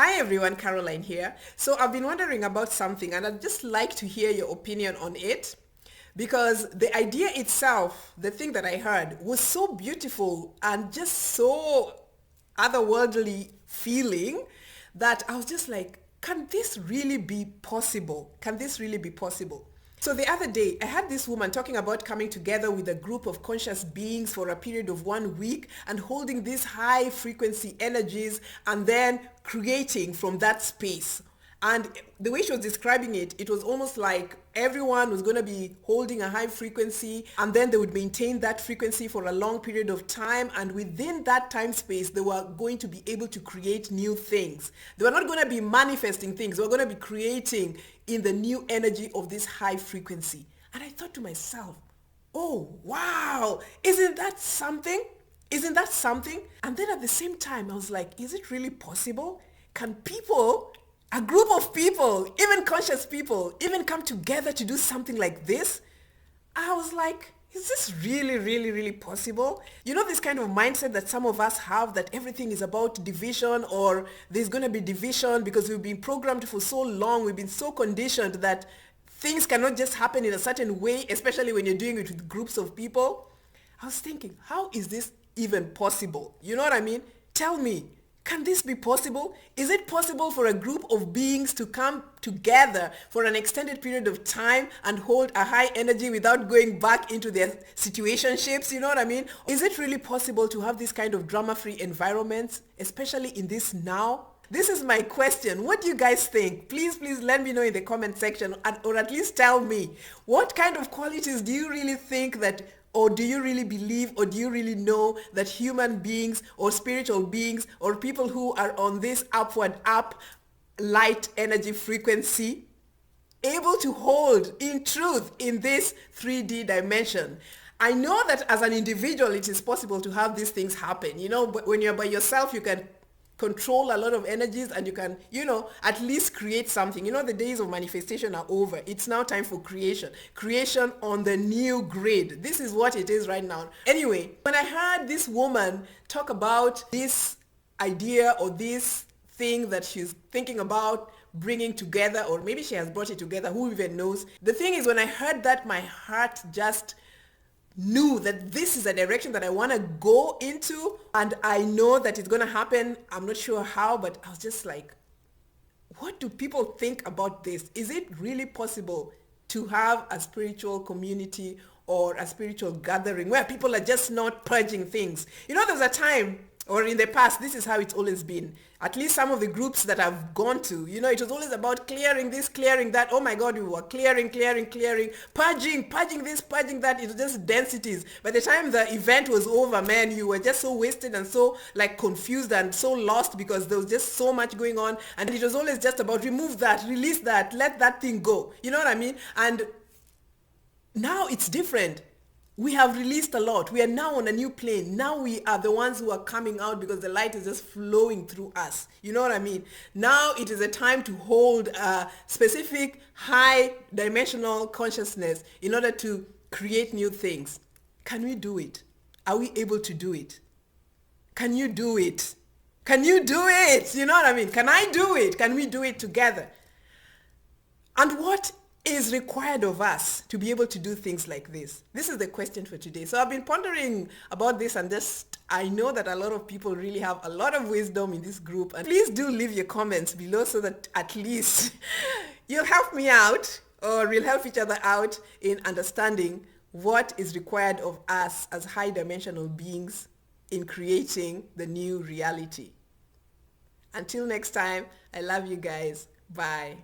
Hi everyone, Caroline here. So I've been wondering about something and I'd just like to hear your opinion on it because the idea itself, the thing that I heard was so beautiful and just so otherworldly feeling that I was just like, can this really be possible? Can this really be possible? So the other day, I had this woman talking about coming together with a group of conscious beings for a period of 1 week and holding these high frequency energies and then creating from that space. And the way she was describing it, it was almost like everyone was going to be holding a high frequency and then they would maintain that frequency for a long period of time. And within that time space, they were going to be able to create new things. They were not going to be manifesting things. They were going to be creating in the new energy of this high frequency. And I thought to myself, oh, wow, isn't that something? Isn't that something? And then at the same time, I was like, is it really possible? Can people, a group of people, even conscious people, even come together to do something like this? I was like, is this really, really, really possible? You know, this kind of mindset that some of us have, that everything is about division or there's going to be division because we've been programmed for so long, we've been so conditioned that things cannot just happen in a certain way, especially when you're doing it with groups of people. I was thinking, how is this even possible? You know what I mean? Tell me, can this be possible? Is it possible for a group of beings to come together for an extended period of time and hold a high energy without going back into their situationships? You know what I mean? Is it really possible to have this kind of drama-free environments, especially in this now? This is my question. What do you guys think? Please let me know in the comment section, or at least tell me, what kind of qualities do you really think that, or do you really believe, or do you really know that human beings or spiritual beings or people who are on this upward up light energy frequency able to hold in truth in this 3D dimension? I know that as an individual it is possible to have these things happen. You know, but when you're by yourself, you can control a lot of energies and you can, you know, at least create something. You know, the days of manifestation are over. It's now time for creation on the new grid. This is what it is right now. Anyway, when I heard this woman talk about this idea or this thing that she's thinking about bringing together, or maybe she has brought it together, who even knows? The thing is, when I heard that, my heart just knew that this is a direction that I want to go into, and I know that it's going to happen. I'm not sure how, but I was just like, what do people think about this? Is it really possible to have a spiritual community or a spiritual gathering where people are just not purging things? You know, there's a time, or in the past, this is how it's always been. At least some of the groups that I've gone to, you know, it was always about clearing this, clearing that. Oh my God, we were clearing, purging this, purging that. It was just densities. By the time the event was over, man, you were just so wasted and so like confused and so lost because there was just so much going on. And it was always just about remove that, release that, let that thing go. You know what I mean? And now it's different. We have released a lot. We are now on a new plane. Now we are the ones who are coming out because the light is just flowing through us. You know what I mean? Now it is a time to hold a specific high dimensional consciousness in order to create new things. Can we do it? Are we able to do it? Can you do it? Can you do it? You know what I mean? Can I do it? Can we do it together? And what is required of us to be able to do things like this? This is the question for today. So I've been pondering about this, and just I know that a lot of people really have a lot of wisdom in this group. And please do leave your comments below so that at least you'll help me out, or we'll help each other out in understanding what is required of us as high dimensional beings in creating the new reality. Until next time, I love you guys. Bye.